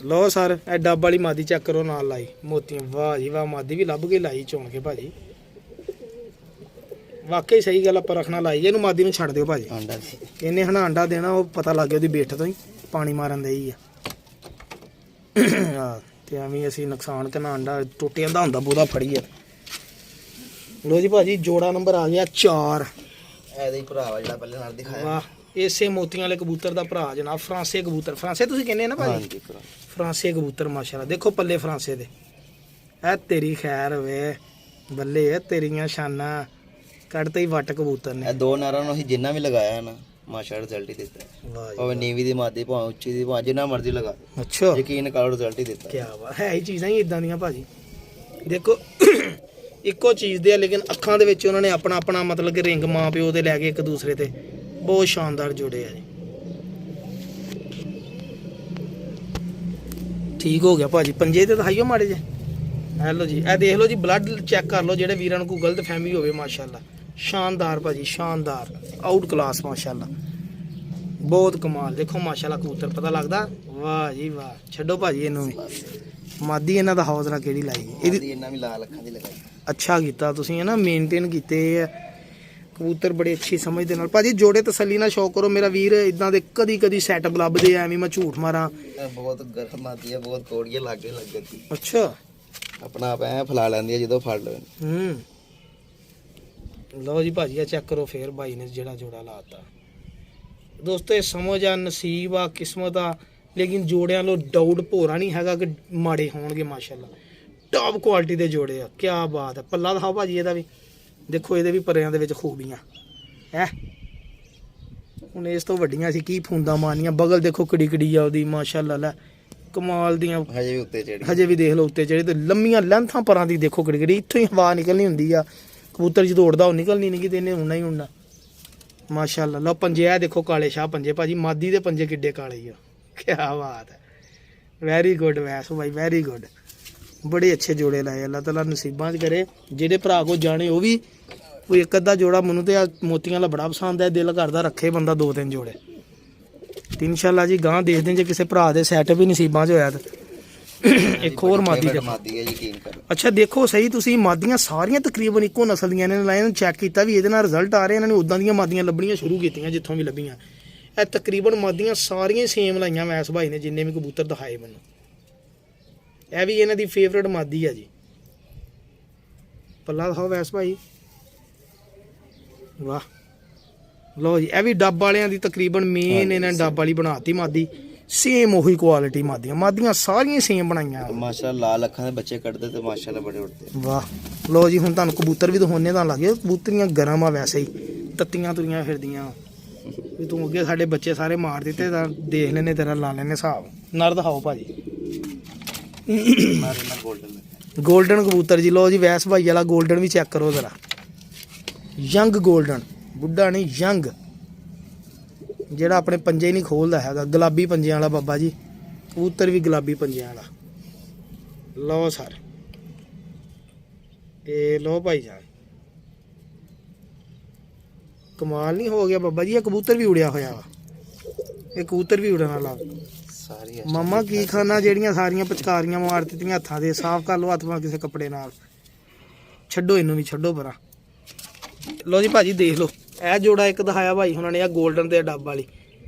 ਲੋ ਸਰ, ਇਹ ਡੱਬ ਵਾਲੀ ਮਾਦੀ ਚੈੱਕ ਕਰੋ, ਨਾਲ ਲਾਈ ਮੋਤੀਆਂ। ਵਾਹ ਜੀ ਵਾਹ, ਮਾਦੀ ਵੀ ਲੱਭ ਕੇ ਲਾਈ ਚੋਣ ਕੇ ਭਾਜੀ। ਵਾਕਈ ਸਹੀ ਗੱਲ ਆ, ਪਰਖਣਾ ਲਾਈ। ਇਹਨੂੰ ਮਾਦੀ ਨੂੰ ਛੱਡ ਦਿਓ ਭਾਜੀ, ਇਹਨੇ ਹਨਾ ਅੰਡਾ ਦੇਣਾ, ਉਹ ਪਤਾ ਲੱਗ ਗਿਆ ਉਹਦੀ ਬੇਠ ਤੋਂ ਹੀ ਪਾਣੀ ਮਾਰਨ ਦੇ ਹੀ ਆ। ਤੇ ਐਵੇਂ ਅਸੀਂ ਨੁਕਸਾਨ ਕਰਨਾ, ਅੰਡਾ ਟੁੱਟ ਜਾਂਦਾ ਹੁੰਦਾ, ਬੋਦਾ ਫੜੀਏ। ਲੋ ਜੀ ਭਾਜੀ, ਜੋੜਾ ਨੰਬਰ ਆ ਗਿਆ 4। ਇਹਦੇ ਹੀ ਭਰਾ ਵਾ ਜਿਹੜਾ ਪਹਿਲੇ ਨਾਲ ਦਿਖਾਇਆ। ਇਸੇ ਮੋਤੀਆਂ ਵਾਲੇ ਕਬੂਤਰ ਦਾ ਭਰਾ ਜਨਾਬ ਫਰਾਂਸੇ ਕਬੂਤਰ। ਫਰਾਂਸੇ ਤੁਸੀਂ ਕਹਿੰਦੇ ਆ ਨਾ ਭਾਜੀ? ਹਾਂਜੀ ਭਰਾ। ਫਰਾਂਸੇ ਕਬੂਤਰ ਮਾਸ਼ਾਅੱਲਾ ਦੇਖੋ ਪੱਲੇ ਫਰਾਂਸੇ ਦੇ। ਐ ਤੇਰੀ ਖੈਰ ਹੋਵੇ ਬੱਲੇ ਐ ਤੇਰੀਆਂ ਸ਼ਾਨਾਂ ਕੱਢਤੇ ਹੀ ਵੱਟ ਕਬੂਤਰ ਨੇ। ਇਹ ਦੋ ਨਾਰਾਂ ਨੂੰ ਅਸੀਂ ਜਿੰਨਾ ਵੀ ਲਗਾਇਆ ਹੈ ਨਾ ਮਾਸ਼ਾਅੱਲਾ ਰਿਜ਼ਲਟ ਹੀ ਦਿੱਤਾ। ਵਾਹ ਜੀ ਭਾਵੇਂ ਨੀਵੀਂ ਦੀ ਮਾਦੀ ਭਾਵੇਂ ਉੱਚੀ ਦੀ ਭਾਵੇਂ ਜਿੰਨਾ ਮਰਜ਼ੀ ਲਗਾ ਦਿਓ, ਅੱਛਾ ਯਕੀਨ ਕਰੋ ਰਿਜ਼ਲਟ ਹੀ ਦਿੱਤਾ। ਕੀ ਬਾਤ ਹੈ। ਇਹ ਚੀਜ਼ਾਂ ਹੀ ਇਦਾਂ ਦੀਆਂ ਭਾਜੀ ਦੇਖੋ ਇੱਕੋ ਚੀਜ਼ ਦੇ ਆ ਲੇਕਿਨ ਅੱਖਾਂ ਦੇ ਵਿੱਚ ਉਹਨਾਂ ਨੇ ਆਪਣਾ ਆਪਣਾ ਮਤਲਬ ਕਿ ਰਿੰਗ ਮਾਂ ਪਿਓ ਦੇ ਲੈ ਕੇ ਇੱਕ ਦੂਸਰੇ ਤੇ ਬਹੁਤ ਸ਼ਾਨਦਾਰ ਜੋੜੇ ਆ ਜੀ। ਠੀਕ ਹੋ ਗਿਆ ਭਾਜੀ। ਪੰਜੇ ਤੇ ਦਿਖਾਈਓ ਮਾੜੇ ਜੇ। ਹੈਲੋ ਜੀ ਇਹ ਦੇਖ ਲਓ ਜੀ ਬਲੱਡ ਚੈੱਕ ਕਰ ਲਓ ਜਿਹੜੇ ਵੀਰਾਂ ਨੂੰ ਕੋਈ ਗਲਤ ਫਹਿਮੀ ਹੋਵੇ। ਮਾਸ਼ਾਅੱਲਾ ਸ਼ਾਨਦਾਰ ਭਾਜੀ ਸ਼ਾਨਦਾਰ ਆਊਟ ਕਲਾਸ ਮਾਸ਼ਾਅੱਲਾ ਬਹੁਤ ਕਮਾਲ। ਦੇਖੋ ਮਾਸ਼ਾਅੱਲਾ ਕਬੂਤਰ ਪਤਾ ਲੱਗਦਾ। ਵਾਹ ਜੀ ਵਾਹ। ਛੱਡੋ ਭਾਜੀ ਇਹਨੂੰ ਵੀ। ਮਾਦੀ ਇਹਨਾਂ ਦਾ ਹੌਸਲਾ ਕਿਹੜੀ ਲਾਈ ਇਹਦੀ। ਇਹਨਾਂ ਵੀ ਲਾਲ ਅੱਖਾਂ ਦੀ ਲਗਾਈ। ਅੱਛਾ ਕੀਤਾ ਤੁਸੀਂ ਹੈ ਨਾ ਮੇਨਟੇਨ ਕੀਤੇ ਆ ਕਬੂਤਰ ਬੜੇ ਅੱਛੀ ਸਮਝ ਦੇ ਨਾਲ। ਭਾਜੀ ਜੋੜੇ ਤਸੱਲੀ ਨਾਲ ਸ਼ੌਕ ਕਰੋ ਮੇਰਾ ਵੀਰ। ਇਦਾਂ ਦੇ ਕਦੀ ਕਦੀ ਸੈਟਅਪ ਲੱਭਦੇ ਆ ਐਵੇਂ ਮੈਂ ਝੂਠ ਮਾਰਾਂ। ਬਹੁਤ ਗਰਮ ਆਦੀ ਹੈ ਬਹੁਤ ਕੋੜੀਆਂ ਲੱਗੇ ਲੱਗੀ। ਅੱਛਾ ਆਪਣਾ ਆਪ ਐ ਫਲਾ ਲੈਂਦੀ ਹੈ ਜਦੋਂ ਫੜ ਲਓ। ਲਓ ਜੀ ਭਾਜੀ ਆ ਚੈੱਕ ਕਰੋ ਫੇਰ ਭਾਈ ਨੇ ਜਿਹੜਾ ਜੋੜਾ ਲਾਤਾ। ਦੋਸਤੋ ਇਹ ਸਮਝ ਆ ਨਸੀਬ ਆ ਕਿਸਮਤ ਆ ਲੇਕਿਨ ਜੋੜਿਆਂ ਲੋ ਡਾਊਟ ਭੋਰਾ ਨਹੀਂ ਹੈਗਾ ਕਿ ਮਾੜੇ ਹੋਣਗੇ। ਮਾਸ਼ਾਅੱਲਾ ਟੌਪ ਕੁਆਲਿਟੀ ਦੇ ਜੋੜੇ ਆ। ਕੀ ਬਾਤ ਹੈ। ਪੱਲਾ ਦਿਖਾਓ ਭਾਜੀ ਇਹਦਾ ਵੀ। ਦੇਖੋ ਇਹਦੇ ਵੀ ਪਰਿਆਂ ਦੇ ਵਿੱਚ ਖੂਬੀਆਂ ਹੈ। ਹੁਣ ਇਸ ਤੋਂ ਵੱਡੀਆਂ ਸੀ ਕੀ ਫੂੰਦਾ ਮਾਰਨੀਆਂ। ਬਗਲ ਦੇਖੋ ਕਿੜੀ ਕਿੜੀ ਆ ਉਹਦੀ ਮਾਸ਼ਾਅੱਲਾ ਲੈ ਕਮਾਲ ਦੀਆਂ। ਹਜੇ ਵੀ ਉੱਤੇ ਚੜੀ। ਹਜੇ ਵੀ ਦੇਖ ਲਓ ਉੱਤੇ ਚੜੇ ਤੇ ਲੰਮੀਆਂ ਲੈਂਥਾਂ ਪਰਾਂ ਦੀ ਦੇਖੋ ਕਿੜੀ ਕਿੜੀ। ਇੱਥੋਂ ਹੀ ਹਵਾ ਨਿਕਲਣੀ ਹੁੰਦੀ ਆ ਕਬੂਤਰ ਜਦੋਂ ਉੜਦਾ ਉਹ ਨਿਕਲਣੀ ਨਹੀਂ ਕਿਤੇ ਇਹਨੇ ਉੜਨਾ ਹੀ ਉੜਨਾ ਮਾਸ਼ਾਅੱਲਾ। ਲਓ ਪੰਜੇ ਆ ਦੇਖੋ ਕਾਲੇ ਸ਼ਾਹ ਪੰਜੇ ਭਾਜੀ। ਮਾਦੀ ਦੇ ਪੰਜੇ ਕਿੱਡੇ ਕਾਲੇ ਆ। ਕੀ ਬਾਤ ਹੈ। ਵੈਰੀ ਗੁੱਡ ਵੈਸ ਭਾਈ ਵੈਰੀ ਗੁੱਡ। ਬੜੇ ਅੱਛੇ ਜੋੜੇ ਲਾਏ ਅੱਲਾਹ ਤਾਲਾ ਨਸੀਬਾਂ 'ਚ ਕਰੇ। ਜਿਹੜੇ ਭਰਾ ਕੋ ਜਾਣੇ ਉਹ ਵੀ ਕੋਈ ਇੱਕ ਅੱਧਾ ਜੋੜਾ। ਮੈਨੂੰ ਤੇ ਆ ਮੋਤੀਆਂ ਵਾਲਾ ਬੜਾ ਪਸੰਦ ਹੈ। ਦਿਲ ਕਰਦਾ ਰੱਖੇ ਬੰਦਾ 2-3 ਜੋੜੇ ਤੇ ਇਨਸ਼ਾਅੱਲਾ ਜੀ ਗਾਂ ਦੇਖਦੇ ਜੇ ਕਿਸੇ ਭਰਾ ਦੇ ਸੈਟ ਵੀ ਨਸੀਬਾਂ 'ਚ ਹੋਇਆ ਤਾਂ ਇੱਕ ਹੋਰ ਮਾਦੀ ਦੇਖੋ। ਮਾਦੀ ਹੈ ਯਕੀਨ ਕਰੋ। ਅੱਛਾ ਦੇਖੋ ਸਹੀ ਤੁਸੀਂ ਮਾਦੀਆਂ ਸਾਰੀਆਂ ਤਕਰੀਬਨ ਇੱਕੋ ਨਸਲ ਦੀਆਂ ਨੇ ਲਾਈਆਂ ਚੈੱਕ ਕੀਤਾ ਵੀ ਇਹਦੇ ਨਾਲ ਰਿਜ਼ਲਟ ਆ ਰਹੇ। ਇਹਨਾਂ ਨੇ ਉਦਾਂ ਦੀਆਂ ਮਾਦੀਆਂ ਲੱਭਣੀਆਂ ਸ਼ੁਰੂ ਕੀਤੀਆਂ ਜਿੱਥੋਂ ਵੀ ਲੱਭੀਆਂ। ਇਹ ਤਕਰੀਬਨ ਮਾਦੀਆਂ ਸਾਰੀਆਂ ਸੇਮ ਲਾਈਆਂ ਵੈਸ ਭਾਈ ਨੇ ਜਿੰਨੇ ਵੀ ਕਬੂਤਰ ਦਿਖਾਏ ਮੈਨੂੰ। ਇਹ ਵੀ ਇਹਨਾਂ ਦੀ ਫੇਵਰੇਟ ਮਾਦੀ ਆ ਜੀ। ਪੱਲਾ ਦਿਖਾਓ ਵੈਸ ਭਾਈ। ਵਾਹ ਲਓ ਜੀ ਇਹ ਵੀ ਡੱਬ ਵਾਲਿਆਂ ਦੀ ਤਕਰੀਬਨ ਮੇਨ ਇਹਨਾਂ ਨੇ ਡੱਬ ਵਾਲੀ ਬਣਾਤੀ ਮਾਦੀ। ਸੇਮ ਉਹੀ ਕੁਆਲਿਟੀ ਮਾਦੀਆਂ ਸਾਰੀਆਂ ਸੇਮ ਬਣਾਈਆਂ। ਮਾਸ਼ਾਅੱਲਾ ਲਾਲ ਅੱਖਾਂ ਦੇ ਬੱਚੇ ਕੱਢਦੇ ਤੇ ਮਾਸ਼ਾਅੱਲਾ ਬੜੇ ਉੱਡਦੇ। ਵਾਹ ਲਓ ਜੀ ਹੁਣ ਤੁਹਾਨੂੰ ਕਬੂਤਰ ਵੀ ਦਿਖਾਉਣੇ ਤਾਂ ਲੱਗੇ। ਕਬੂਤਰੀਆਂ ਗਰਮ ਆ ਵੈਸੇ ਹੀ ਤੱਤੀਆਂ ਤੁਰੀਆਂ ਫਿਰਦੀਆਂ ਵੀ ਤੂੰ ਅੱਗੇ ਸਾਡੇ ਬੱਚੇ ਸਾਰੇ ਮਾਰ ਦਿੱਤੇ ਤਾਂ ਦੇਖ ਲੈਨੇ ਤੇਰਾ ਲਾ ਲੈਨੇ ਹਿਸਾਬ। ਨਰ ਦਿਖਾਓ ਭਾਜੀ। ਮਾਰੇ ਨਾ ਗੋਲਡਨ ਗੋਲਡਨ ਕਬੂਤਰ ਜੀ। ਲਓ ਜੀ ਵੈਸ ਭਾਈ ਵਾਲਾ ਗੋਲਡਨ ਵੀ ਚੈੱਕ ਕਰੋ ਜ਼ਰਾ। ਯੰਗ ਗੋਲਡਨ ਬੁੱਢਾ ਨਹੀਂ ਯੰਗ ਜਿਹੜਾ ਆਪਣੇ ਪੰਜੇ ਨਹੀਂ ਖੋਲਦਾ ਹੈਗਾ। ਗੁਲਾਬੀ ਪੰਜਿਆਂ ਵਾਲਾ ਬਾਬਾ ਜੀ ਕਬੂਤਰ ਵੀ ਗੁਲਾਬੀ ਪੰਜਿਆਂ ਵਾਲਾ। ਲਓ ਸਰ ਇਹ ਲਓ ਭਾਈ ਜਾਨ ਕਮਾਲ ਨਹੀਂ ਹੋ ਗਿਆ ਬਾਬਾ ਜੀ। ਇਹ ਕਬੂਤਰ ਵੀ ਉੜਿਆ ਹੋਇਆ ਵਾ। ਇਹ ਕਬੂਤਰ ਵੀ ਉੜਨ ਵਾਲਾ ਸਾਰੀ ਮਾਮਾ ਕੀ ਖਾਨਾ ਜਿਹੜੀਆਂ ਸਾਰੀਆਂ ਪਚਕਾਰੀਆਂ ਮਾਰ ਦਿੱਤੀਆਂ ਹੱਥਾਂ ਦੇ। ਸਾਫ਼ ਕਰ ਲਓ ਹੱਥ ਪਾ ਕਿਸੇ ਕੱਪੜੇ ਨਾਲ। ਛੱਡੋ ਇਹਨੂੰ ਵੀ ਛੱਡੋ ਪਰਾਂ। ਲਓ ਜੀ ਭਾਜੀ ਦੇਖ ਲਓ ਇਹ ਜੋੜਾ ਇੱਕ ਦਿਖਾਇਆ ਭਾਈ ਉਹਨਾਂ ਨੇ ਆ ਗੋਲਡਨ ਤੇ ਡੱਬ ਵਾਲੀ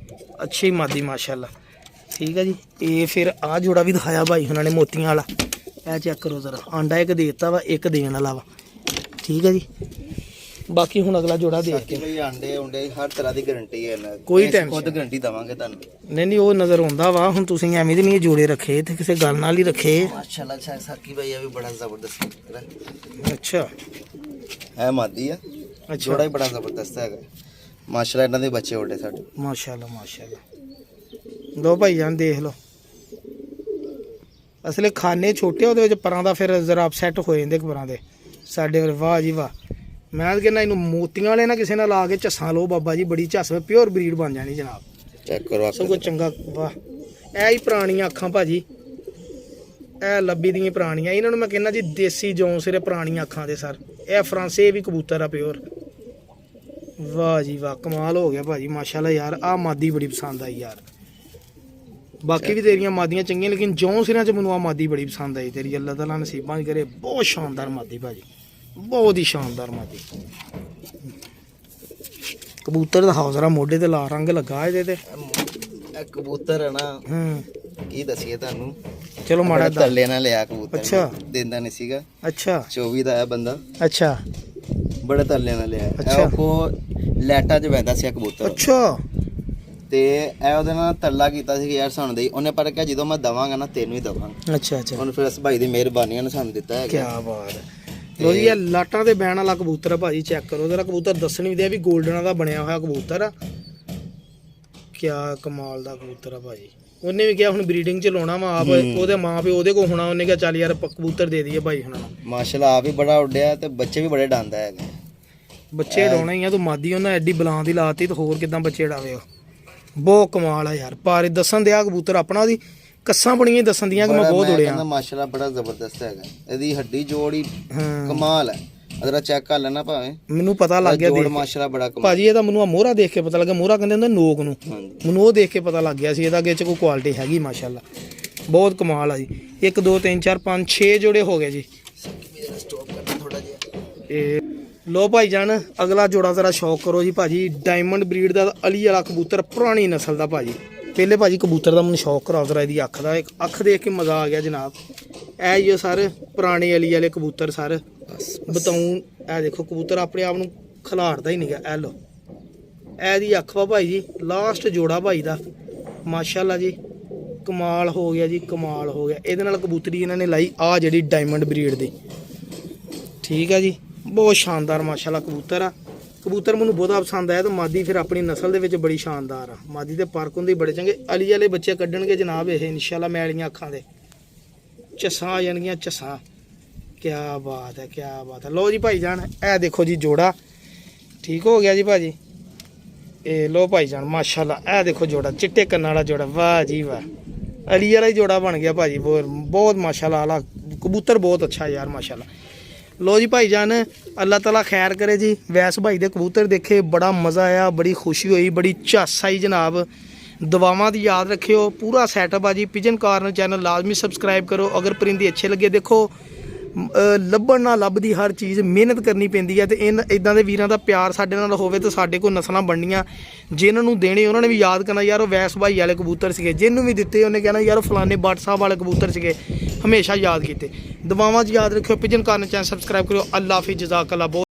ਅੱਛੀ ਮਾਦੀ ਮਾਸ਼ਾਅੱਲਾ ਠੀਕ ਹੈ ਜੀ। ਇਹ ਫਿਰ ਆ ਜੋੜਾ ਵੀ ਦਿਖਾਇਆ ਭਾਈ ਉਹਨਾਂ ਨੇ ਮੋਤੀਆਂ ਵਾਲਾ। ਇਹ ਚੈੱਕ ਕਰੋ ਜ਼ਰਾ। ਆਂਡਾ ਇੱਕ ਦੇ ਦਿੱਤਾ ਵਾ ਇੱਕ ਦੇਣ ਵਾਲਾ ਵਾ ਠੀਕ ਹੈ ਜੀ। ਬਾਕੀ ਹੁਣ ਅਗਲਾ ਜੋੜਾ ਦੇਖ ਕੇ ਭਾਈ ਆਂਡੇ ਉਂਡੇ ਹਰ ਤਰ੍ਹਾਂ ਦੀ ਗਾਰੰਟੀ ਹੈ ਇਹਨਾਂ ਦੀ। ਕੋਈ ਅਸੀਂ ਟੈਨਸ਼ਨ ਖੁਦ ਗਾਰੰਟੀ ਦਵਾਂਗੇ ਤੁਹਾਨੂੰ। ਨਹੀਂ ਉਹ ਨਜ਼ਰ ਆਉਂਦਾ ਵਾ। ਹੁਣ ਤੁਸੀਂ ਐਵੇਂ ਦੇ ਨਹੀਂ ਜੋੜੇ ਰੱਖੇ ਤੇ ਕਿਸੇ ਗੱਲ ਨਾਲ ਹੀ ਰੱਖੇ। ਮਾਸ਼ਾਅੱਲਾ ਸਾਕੀ ਭਾਈ ਇਹ ਵੀ ਬੜਾ ਜ਼ਬਰਦਸਤ ਅੱਛਾ ਹੈ ਮਾਦੀ ਆ। ਅੱਛਾ ਜੋੜਾ ਹੀ ਬੜਾ ਜ਼ਬਰਦਸਤ ਹੈਗਾ ਮਾਸ਼ਾਅੱਲਾ। ਇਹਨਾਂ ਦੇ ਬੱਚੇ ਉੱਡੇ ਸਾਡੇ ਮਾਸ਼ਾਅੱਲਾ ਮਾਸ਼ਾਅੱਲਾ। ਲੋ ਭਾਈ ਜਾਨ ਦੇਖ ਲਓ ਅਸਲੇ ਖਾਨੇ ਛੋਟੇ ਉਹਦੇ ਵਿੱਚ ਪਰਾਂ ਦਾ ਫਿਰ ਜ਼ਰਾ ਅਪਸੈਟ ਹੋ ਜਾਂਦੇ ਪਰਾਂ ਦੇ ਸਾਡੇ। ਵਾਹ ਜੀ ਵਾਹ। ਮੈਂ ਕਹਿੰਦਾ ਇਹਨੂੰ ਮੋਤੀਆਂ ਵਾਲੇ ਨਾ ਕਿਸੇ ਨਾਲ ਲਾ ਕੇ ਝੱਸਾਂ ਲਓ ਬਾਬਾ ਜੀ। ਬੜੀ ਝੱਸ ਪਿਓਰ ਬਰੀਡ ਬਣ ਜਾਣੀ ਜਨਾਬ। ਚੈੱਕ ਕਰੋ ਸਭ ਕੁਝ ਚੰਗਾ। ਵਾਹ ਇਹ ਹੀ ਪੁਰਾਣੀਆਂ ਅੱਖਾਂ ਭਾਜੀ। ਇਹ ਲੱਭੀ ਦੀਆਂ ਪੁਰਾਣੀਆਂ। ਇਹਨਾਂ ਨੂੰ ਮੈਂ ਕਹਿੰਦਾ ਜੀ ਦੇਸੀ ਜੌਂ ਸਿਰੇ ਪੁਰਾਣੀਆਂ ਅੱਖਾਂ ਦੇ ਸਰ। ਇਹ ਫਰਾਂਸੇ ਵੀ ਕਬੂਤਰ ਆ ਪਿਓਰ। ਵਾਹ ਜੀ ਵਾਹ ਕਮਾਲ ਹੋ ਗਿਆ ਭਾਜੀ ਮਾਸ਼ਾਅੱਲਾ ਯਾਰ। ਆਹ ਮਾਦੀ ਬੜੀ ਪਸੰਦ ਆਈ ਯਾਰ। ਬਾਕੀ ਵੀ ਤੇਰੀਆਂ ਮਾਦੀਆਂ ਚੰਗੀਆਂ ਲੇਕਿਨ ਜੌਂ ਸਿਰਾਂ 'ਚ ਮੈਨੂੰ ਆਹ ਮਾਦੀ ਬੜੀ ਪਸੰਦ ਆਈ ਤੇਰੀ। ਅੱਲਾਹ ਤਾਲਾ ਨਸੀਬਾਂ 'ਚ ਕਰੇ। ਬਹੁਤ ਸ਼ਾਨਦਾਰ ਮਾਦੀ ਭਾਜੀ ਬਹੁਤ ਹੀ ਸ਼ਾਨਦਾਰ ਮਾਦੀ। ਕਬੂਤਰ ਦਾ ਹੌਜ਼ਰਾ ਮੋਢੇ ਤੇ ਲਾ ਰੰਗ ਲੱਗਾ ਇਹਦੇ ਤੇ। ਇਹ ਕਬੂਤਰ ਹੈ ਨਾ ਕੀ ਦੱਸੀਏ ਤੁਹਾਨੂੰ। ਚਲੋ ਮਾੜਾ ਤਰਲੇ ਨਾਲ ਲਿਆ ਕਬੂਤਰ। ਅੱਛਾ ਦਿੰਦਾ ਨਹੀਂ ਸੀਗਾ। ਅੱਛਾ 24 ਦਾ ਆਇਆ ਬੰਦਾ। ਅੱਛਾ ਬੜੇ ਤਰਲੇ ਨਾਲ ਲਿਆ। ਅੱਛਾ। ਉਹ ਲੈਟਾਂ 'ਚ ਬੈਠਾ ਸੀ ਕਬੂਤਰ। ਅੱਛਾ ਤੇ ਇਹ ਉਹਦੇ ਨਾਲ ਤਰਲਾ ਕੀਤਾ ਸੀ ਕਿ ਯਾਰ ਸਾਨੂੰ ਦੇਈ, ਉਹਨੇ ਪਰ ਕਿਹਾ ਜਦੋਂ ਮੈਂ ਦਵਾਂਗਾ ਨਾ ਤੈਨੂੰ ਹੀ ਦਵਾਂਗਾ। ਅੱਛਾ ਅੱਛਾ, ਹੁਣ ਫਿਰ ਇਸ ਭਾਈ ਦੀ ਮਿਹਰਬਾਨੀ ਨੇ ਸਾਨੂੰ ਦਿੱਤਾ ਹੈ। ਕੀ ਬਾਤ ਹੈ। ਲੋ ਜੀ ਇਹ ਲਾਟਾਂ ਤੇ ਬੈਣ ਵਾਲਾ ਕਬੂਤਰ ਆ ਭਾਜੀ, ਚੈੱਕ ਕਰੋ ਉਹਦਾ ਕਬੂਤਰ। ਦੱਸਣ ਵੀ ਦਿਆ ਵੀ 골ਡਨਾਂ ਦਾ ਬਣਿਆ ਹੋਇਆ ਕਬੂਤਰ ਆ। ਕਿਆ ਕਮਾਲ ਦਾ ਕਬੂਤਰ ਆ ਭਾਜੀ। ਉਹਨੇ ਵੀ ਕਿਹਾ ਹੁਣ ਬਰੀਡਿੰਗ ਚ ਲਾਉਣਾ ਵਾ ਆਪ, ਉਹਦੇ ਮਾਂ ਪਿਓ ਉਹਦੇ ਕੋਲ ਹੋਣਾ, ਉਹਨੇ ਕਿਹਾ ਚੱਲ ਯਾਰ ਕਬੂਤਰ ਦੇ ਦਈਏ ਭਾਈ ਹੁਣ। ਮਾਸ਼ਾਅੱਲਾ ਆਪ ਵੀ ਬੜਾ ਉੱਡਿਆ ਤੇ ਬੱਚੇ ਵੀ ਬੜੇ ਡਾਂਦਾ ਹੈਗਾ। ਬੱਚੇ ਡਾਉਣਾ ਹੀ ਆ, ਤੂੰ ਮਾਦੀ ਉਹਨਾਂ ਐਡੀ ਬਲਾਂ ਦੀ ਲਾਤੀ ਤੇ ਹੋਰ ਕਿਦਾਂ ਬੱਚੇ ਡਾਵੇ ਉਹ। ਬਹੁਤ ਕਮਾਲ ਆ ਯਾਰ। ਪਰ ਦੱਸਣ ਦਿਆ ਕਬੂਤਰ ਆਪਣਾ, ਉਹਦੀ ਕੱਸਾਂ ਬਣੀਆਂ ਦੱਸਣ ਦੀਆਂ ਕਿ ਮੈਂ ਬਹੁਤ ਉੜਿਆ। ਮਾਸ਼ਾਅੱਲਾ ਬੜਾ ਜ਼ਬਰਦਸਤ ਹੈਗਾ, ਇਹਦੀ ਹੱਡੀ ਜੋੜ ਹੀ ਕਮਾਲ ਹੈ। ਅਗਰ ਚੈੱਕ ਕਰ ਲੈਣਾ ਭਾਵੇਂ, ਮੈਨੂੰ ਪਤਾ ਲੱਗ ਗਿਆ ਜੋੜ ਮਾਸ਼ਾਅੱਲਾ ਬੜਾ ਕਮਾਲ ਭਾਜੀ। ਇਹਦਾ ਮੈਨੂੰ ਆ ਮੋਹਰਾ ਦੇਖ ਕੇ ਪਤਾ ਲੱਗਾ, ਮੋਹਰਾ ਕਹਿੰਦੇ ਹੁੰਦੇ ਨੋਕ ਨੂੰ, ਮੈਨੂੰ ਉਹ ਦੇਖ ਕੇ ਪਤਾ ਲੱਗ ਗਿਆ ਸੀ ਇਹਦਾ ਅੱਗੇ ਚ ਕੋਈ ਕੁਆਲਿਟੀ ਹੈਗੀ ਮਾਸ਼ਾਅੱਲਾ। ਬਹੁਤ ਕਮਾਲ ਆ ਜੀ। 1 2 3 4 5 6 ਜੋੜੇ ਹੋ ਗਏ ਜੀ। ਇਹ ਲੋ ਭਾਈ ਜਾਨ, ਅਗਲਾ ਜੋੜਾ ਜ਼ਰਾ ਸ਼ੌਕ ਕਰੋ ਜੀ ਭਾਜੀ। ਡਾਇਮੰਡ ਬਰੀਡ ਦਾ ਅਲੀ ਵਾਲਾ ਕਬੂਤਰ, ਪੁਰਾਣੀ ਨਸਲ ਦਾ ਭਾਜੀ। ਪਹਿਲੇ ਭਾਜੀ ਕਬੂਤਰ ਦਾ ਮੈਨੂੰ ਸ਼ੌਕ ਕਰਾਓ ਜ਼ਰਾ ਇਹਦੀ ਅੱਖ ਦਾ। ਇੱਕ ਅੱਖ ਦੇਖ ਕੇ ਮਜ਼ਾ ਆ ਗਿਆ ਜਨਾਬ। ਇਹ ਹੀ ਸਰ ਪੁਰਾਣੇ ਅਲੀ ਵਾਲੇ ਕਬੂਤਰ ਸਰ। ਬਤਾਉਂ ਇਹ ਦੇਖੋ ਕਬੂਤਰ ਆਪਣੇ ਆਪ ਨੂੰ ਖਿਲਾਰਦਾ ਹੀ ਨਹੀਂਗਾ। ਇਹ ਲੋ ਇਹਦੀ ਅੱਖ ਵਾ ਭਾਈ ਜੀ। ਲਾਸਟ ਜੋੜਾ ਭਾਈ ਦਾ ਮਾਸ਼ਾਅੱਲਾ ਜੀ। ਕਮਾਲ ਹੋ ਗਿਆ ਜੀ, ਕਮਾਲ ਹੋ ਗਿਆ। ਇਹਦੇ ਨਾਲ ਕਬੂਤਰੀ ਇਹਨਾਂ ਨੇ ਲਾਈ ਆ ਜਿਹੜੀ ਡਾਇਮੰਡ ਬਰੀਡ ਦੀ, ਠੀਕ ਆ ਜੀ। ਬਹੁਤ ਸ਼ਾਨਦਾਰ ਮਾਸ਼ਾਅੱਲਾ ਕਬੂਤਰ ਆ। ਕਬੂਤਰ ਮੈਨੂੰ ਬਹੁਤਾ ਪਸੰਦ ਆਇਆ ਤੇ ਮਾਦੀ ਫਿਰ ਆਪਣੀ ਨਸਲ ਦੇ ਵਿੱਚ ਬੜੀ ਸ਼ਾਨਦਾਰ ਆ। ਮਾਦੀ ਦੇ ਪਰਕ ਹੁੰਦੇ ਬੜੇ ਚੰਗੇ। ਅਲੀ ਵਾਲੇ ਬੱਚੇ ਕੱਢਣਗੇ ਜਨਾਬ ਇਹ ਇਨਸ਼ਾਅੱਲਾ ਮੈਲੀਆਂ ਅੱਖਾਂ ਦੇ ਝੱਸਾਂ ਆ ਜਾਣਗੀਆਂ, ਝੱਸਾਂ। ਕਿਆ ਬਾਤ ਹੈ, ਕਿਆ ਬਾਤ ਹੈ। ਲੋ ਜੀ ਭਾਈ ਜਾਨ, ਇਹ ਦੇਖੋ ਜੀ ਜੋੜਾ ਠੀਕ ਹੋ ਗਿਆ ਜੀ ਭਾਜੀ। ਇਹ ਲੋ ਭਾਈ ਜਾਨ ਮਾਸ਼ਾਅੱਲਾ, ਇਹ ਦੇਖੋ ਜੋੜਾ ਚਿੱਟੇ ਕੰਨਾਂ ਵਾਲਾ ਜੋੜਾ। ਵਾਹ ਜੀ ਵਾਹ, ਅਲੀ ਵਾਲਾ ਹੀ ਜੋੜਾ ਬਣ ਗਿਆ ਭਾਜੀ। ਬਹੁਤ ਮਾਸ਼ਾਅੱਲਾ ਆਲਾ ਕਬੂਤਰ, ਬਹੁਤ ਅੱਛਾ ਯਾਰ ਮਾਸ਼ਾਅੱਲਾ। ਲੋ ਜੀ ਭਾਈ ਜਾਨ, ਅੱਲਾਹ ਤਾਲਾ ਖੈਰ ਕਰੇ ਜੀ। ਵੈਸ ਭਾਈ ਦੇ ਕਬੂਤਰ ਦੇਖੇ, ਬੜਾ ਮਜ਼ਾ ਆਇਆ, ਬੜੀ ਖੁਸ਼ੀ ਹੋਈ, ਬੜੀ ਝੱਸ ਆਈ ਜਨਾਬ। ਦੁਆਵਾਂ ਦੀ ਯਾਦ ਰੱਖਿਓ। ਪੂਰਾ ਸੈਟਅਪ ਆ ਜੀ। ਪਿਜਨ ਕਾਰਨਰ ਚੈਨਲ ਲਾਜ਼ਮੀ ਸਬਸਕ੍ਰਾਈਬ ਕਰੋ। ਅਗਰ ਪਰਿੰਦੇ ਅੱਛੇ ਲੱਗੇ, ਦੇਖੋ ਲੱਭਣ ਨਾ ਲੱਭਦੀ ਹਰ ਚੀਜ਼ ਮਿਹਨਤ ਕਰਨੀ ਪੈਂਦੀ ਹੈ। ਤੇ ਇਦਾਂ ਦੇ ਵੀਰਾਂ ਦਾ ਪਿਆਰ ਸਾਡੇ ਨਾਲ ਹੋਵੇ ਤਾਂ ਸਾਡੇ ਕੋਲ ਨਸਲਾਂ ਬਣਨੀਆਂ। ਜਿਨ੍ਹਾਂ ਨੂੰ ਦੇਣੇ ਉਹਨਾਂ ਨੇ ਵੀ ਯਾਦ ਕਰਨਾ ਯਾਰ ਉਹ ਵੈਸ ਭਾਈ ਵਾਲੇ ਕਬੂਤਰ ਸੀਗੇ। ਜਿਹਨੂੰ ਵੀ ਦਿੱਤੇ ਉਹਨੇ ਕਹਿਣਾ ਯਾਰ ਉਹ ਫਲਾਣੇ ਬੱਟ ਸਾਹਿਬ ਵਾਲੇ ਕਬੂਤਰ ਸੀਗੇ। ਹਮੇਸ਼ਾ ਯਾਦ ਕੀਤੇ। ਦੁਆਵਾਂ 'ਚ ਯਾਦ ਰੱਖਿਓ। ਪਿਜਨ ਕਾਰਨਰ ਚੈਨਲ ਸਬਸਕ੍ਰਾਈਬ ਕਰਿਓ। ਅੱਲਾ ਹਾਫਿਜ਼, ਜਜ਼ਾਕ ਅੱਲਾ।